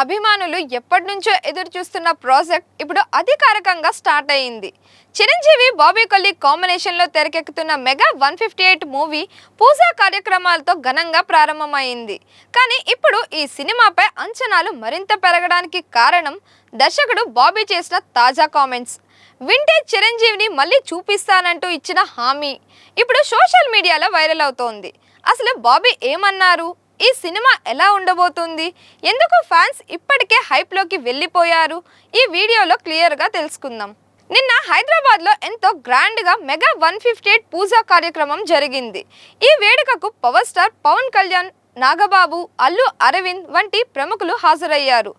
అభిమానులు ఎప్పటినుంచో ఎదురు చూస్తున్న ప్రాజెక్ట్ ఇప్పుడు అధికారికంగా స్టార్ట్ అయ్యింది. చిరంజీవి బాబీ కొల్లి కాంబినేషన్లో తెరకెక్కుతున్న మెగా 158 మూవీ పూజా కార్యక్రమాలతో ఘనంగా ప్రారంభమైంది. కానీ ఇప్పుడు ఈ సినిమాపై అంచనాలు మరింత పెరగడానికి కారణం దర్శకుడు బాబీ చేసిన తాజా కామెంట్స్. వింటేజ్ చిరంజీవిని మళ్ళీ చూపిస్తానంటూ ఇచ్చిన హామీ ఇప్పుడు సోషల్ మీడియాలో వైరల్ అవుతోంది. అసలు బాబీ ఏమన్నారు? ఈ సినిమా ఎలా ఉండబోతుంది? ఎందుకు ఫ్యాన్స్ ఇప్పటికే హైప్లోకి వెళ్ళిపోయారు? ఈ వీడియోలో క్లియర్గా తెలుసుకుందాం. నిన్న హైదరాబాద్లో ఎంతో గ్రాండ్గా మెగా 158 పూజా కార్యక్రమం జరిగింది. ఈ వేడుకకు పవర్ స్టార్ పవన్ కళ్యాణ్, నాగబాబు, అల్లు అరవింద్ వంటి ప్రముఖులు హాజరయ్యారు.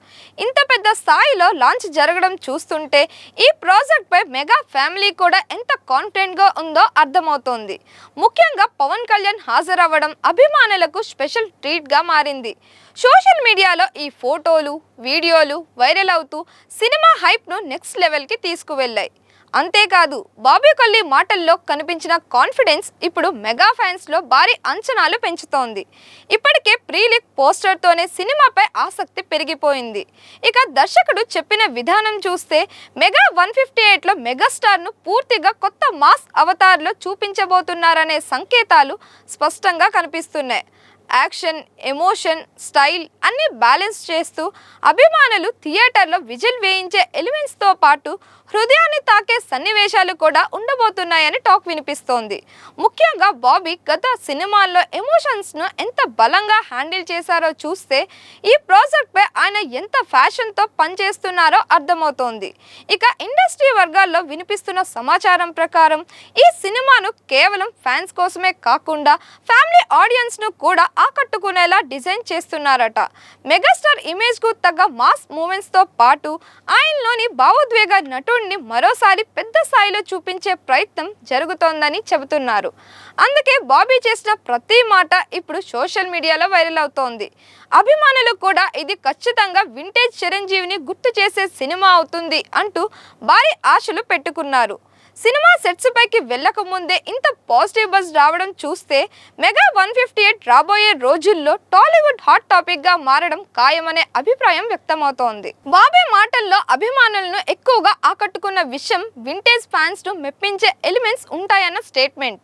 ఇంత పెద్ద స్థాయిలో లాంచ్ జరగడం చూస్తుంటే ఈ ప్రాజెక్ట్పై మెగా ఫ్యామిలీ కూడా ఎంత కాన్ఫిడెంట్గా ఉందో అర్థమవుతోంది. ముఖ్యంగా పవన్ కళ్యాణ్ హాజరవ్వడం అభిమానులకు స్పెషల్ ట్రీట్గా మారింది. సోషల్ మీడియాలో ఈ ఫోటోలు, వీడియోలు వైరల్ అవుతూ సినిమా హైప్ను నెక్స్ట్ లెవెల్కి తీసుకువెళ్ళాయి. అంతేకాదు, బాబీ కొల్లి మాటల్లో కనిపించిన కాన్ఫిడెన్స్ ఇప్పుడు మెగా ఫ్యాన్స్లో భారీ అంచనాలు పెంచుతోంది. ఇప్పటికే ప్రీలిక్ పోస్టర్తోనే సినిమాపై ఆసక్తి పెరిగిపోయింది. ఇక దర్శకుడు చెప్పిన విధానం చూస్తే మెగా 158లో మెగాస్టార్ను పూర్తిగా కొత్త మాస్ అవతార్లో చూపించబోతున్నారనే సంకేతాలు స్పష్టంగా కనిపిస్తున్నాయి. యాక్షన్, ఎమోషన్, స్టైల్ అన్నీ బ్యాలెన్స్ చేస్తూ అభిమానులు థియేటర్లో విజిల్ వేయించే ఎలిమెంట్స్తో పాటు హృదయాన్ని తాకే సన్నివేశాలు కూడా ఉండబోతున్నాయని టాక్ వినిపిస్తోంది. ముఖ్యంగా బాబీ గత సినిమాల్లో ఎమోషన్స్ను ఎంత బలంగా హ్యాండిల్ చేశారో చూస్తే ఈ ప్రాజెక్ట్పై ఆయన ఎంత ఫ్యాషన్తో పనిచేస్తున్నారో అర్థమవుతోంది. ఇక ఇండస్ట్రీ వర్గాల్లో వినిపిస్తున్న సమాచారం ప్రకారం ఈ సినిమాను కేవలం ఫ్యాన్స్ కోసమే కాకుండా ఫ్యామిలీ ఆడియన్స్ను కూడా ఆకట్టుకునేలా డిజైన్ చేస్తున్నారట. మెగాస్టార్ ఇమేజ్కు తగ్గ మాస్ మూమెంట్స్తో పాటు ఆయనలోని భావోద్వేగ నటుడిని మరోసారి పెద్ద స్థాయిలో చూపించే ప్రయత్నం జరుగుతోందని చెబుతున్నారు. అందుకే బాబీ చేసిన ప్రతి మాట ఇప్పుడు సోషల్ మీడియాలో వైరల్ అవుతోంది. అభిమానులు కూడా ఇది ఖచ్చితంగా వింటేజ్ చిరంజీవిని గుర్తు చేసే సినిమా అవుతుంది అంటూ భారీ ఆశలు పెట్టుకున్నారు. సినిమా సెట్స్ పైకి వెళ్ళక ముందే ఇంత పాజిటివ్ బజ్ రావడం చూస్తే మెగా 158 రాబోయే రోజుల్లో టాలీవుడ్ హాట్ టాపిక్ గా మారడం ఖాయమనే అభిప్రాయం వ్యక్తమవుతోంది. బాబీ మాటల్లో అభిమానులను ఎక్కువగా ఆకట్టుకున్న విషయం వింటేజ్ ఫ్యాన్స్ ను మెప్పించే ఎలిమెంట్స్ ఉంటాయన్న స్టేట్మెంట్.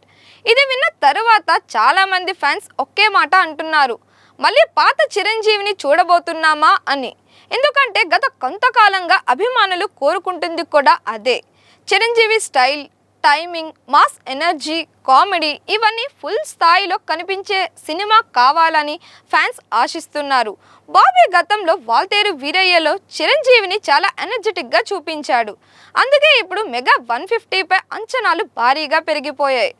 ఇది విన్న తరువాత చాలా మంది ఫ్యాన్స్ ఒకే మాట అంటున్నారు, మళ్ళీ పాత చిరంజీవిని చూడబోతున్నామా అని. ఎందుకంటే గత కొంతకాలంగా అభిమానులు కోరుకుంటుంది కూడా అదే. Chiranjeevi style, timing, mass energy, comedy ఇవన్నీ ఫుల్ స్థాయిలో కనిపించే సినిమా కావాలని ఫ్యాన్స్ ఆశిస్తున్నారు. బాబీ గతంలో వాల్తేరు వీరయ్యలో చిరంజీవిని చాలా ఎనర్జెటిక్గా చూపించాడు. అందుకే ఇప్పుడు మెగా 150పై అంచనాలు భారీగా పెరిగిపోయాయి.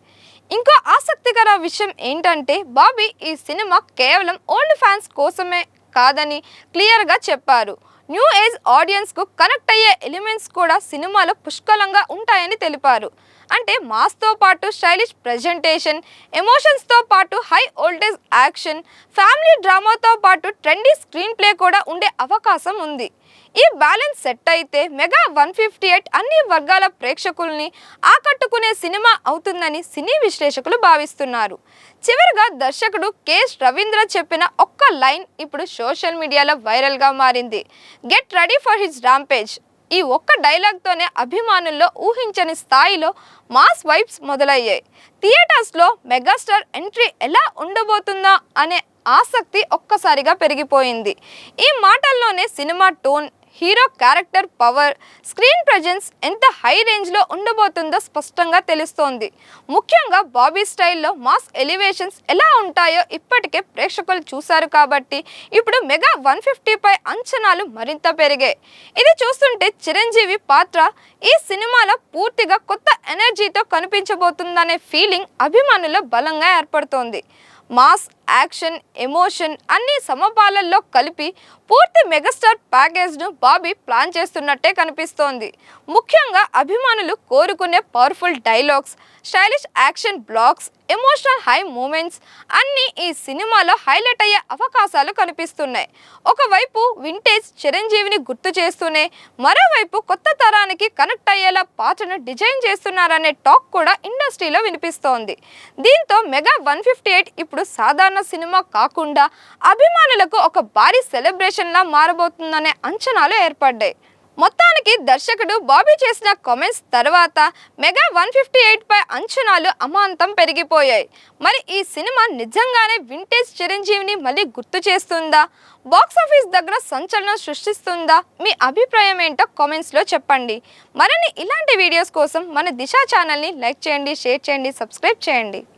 ఇంకో ఆసక్తికర విషయం ఏంటంటే బాబీ ఈ సినిమా కేవలం ఓల్డ్ ఫ్యాన్స్ కోసమే కాదని క్లియర్గా చెప్పారు. న్యూ ఏజ్ ఆడియన్స్కు కనెక్ట్ అయ్యే ఎలిమెంట్స్ కూడా సినిమాలో పుష్కలంగా ఉంటాయని తెలిపారు. అంటే మాస్తో పాటు స్టైలిష్ ప్రెజెంటేషన్, ఎమోషన్స్తో పాటు హై వోల్టేజ్ యాక్షన్, ఫ్యామిలీ డ్రామాతో పాటు ట్రెండీ స్క్రీన్ ప్లే కూడా ఉండే అవకాశం ఉంది. ఈ బ్యాలెన్స్ సెట్ అయితే మెగా 158 అన్ని వర్గాల ప్రేక్షకుల్ని ఆకట్టుకునే సినిమా అవుతుందని సినీ విశ్లేషకులు భావిస్తున్నారు. చివరిగా దర్శకుడు కెఎస్ రవీంద్ర చెప్పిన ఒక్క లైన్ ఇప్పుడు సోషల్ మీడియాలో వైరల్గా మారింది. Get ready for his rampage. ఈ ఒక్క డైలాగ్తోనే అభిమానుల్లో ఊహించని స్థాయిలో మాస్ వైబ్స్ మొదలయ్యాయి. థియేటర్స్లో మెగాస్టార్ ఎంట్రీ ఎలా ఉండబోతుందా అనే ఆసక్తి ఒక్కసారిగా పెరిగిపోయింది. ఈ మాటల్లోనే cinema tone, hero character power, screen presence ఎంత హై రేంజ్లో ఉండబోతుందో స్పష్టంగా తెలుస్తోంది. ముఖ్యంగా బాబీ స్టైల్లో మాస్ ఎలివేషన్స్ ఎలా ఉంటాయో ఇప్పటికే ప్రేక్షకులు చూశారు కాబట్టి ఇప్పుడు మెగా 150పై అంచనాలు మరింత పెరిగాయి. ఇది చూస్తుంటే చిరంజీవి పాత్ర ఈ సినిమాలో పూర్తిగా కొత్త ఎనర్జీతో కనిపించబోతుందనే ఫీలింగ్ అభిమానుల్లో బలంగా ఏర్పడుతోంది. మాస్, యాక్షన్, ఎమోషన్ అన్ని సమపాలల్లో కలిపి పూర్తి మెగాస్టార్ ప్యాకేజ్ను బాబీ ప్లాన్ చేస్తున్నట్టే కనిపిస్తోంది. ముఖ్యంగా అభిమానులు కోరుకునే powerful dialogues, stylish action blocks, emotional high moments అన్నీ ఈ సినిమాలో హైలైట్ అయ్యే అవకాశాలు కనిపిస్తున్నాయి. ఒకవైపు వింటేజ్ చిరంజీవిని గుర్తు చేస్తూనే మరోవైపు కొత్త తరానికి కనెక్ట్ అయ్యేలా పాత్రను డిజైన్ చేస్తున్నారనే టాక్ కూడా ఇండస్ట్రీలో వినిపిస్తోంది. దీంతో మెగా 158 ఇప్పుడు సాధారణ చేస్తున్న సినిమా కాకుండా అభిమానులకు ఒక భారీ సెలబ్రేషన్లా మారబోతుందనే అంచనాలు ఏర్పడ్డాయి. మొత్తానికి దర్శకుడు బాబీ చేసిన కామెంట్స్ తర్వాత మెగా 158 పై అంచనాలు అమాంతం పెరిగిపోయాయి. మరి ఈ సినిమా నిజంగానే వింటేజ్ చిరంజీవిని మళ్ళీ గుర్తు చేస్తుందా, బాక్సాఫీస్ దగ్గర సంచలనం సృష్టిస్తుందా? మీ అభిప్రాయం ఏంటో కామెంట్స్లో చెప్పండి. మరిన్ని ఇలాంటి వీడియోస్ కోసం మన దిశ ఛానల్ని లైక్ చేయండి, షేర్ చేయండి, సబ్స్క్రైబ్ చేయండి.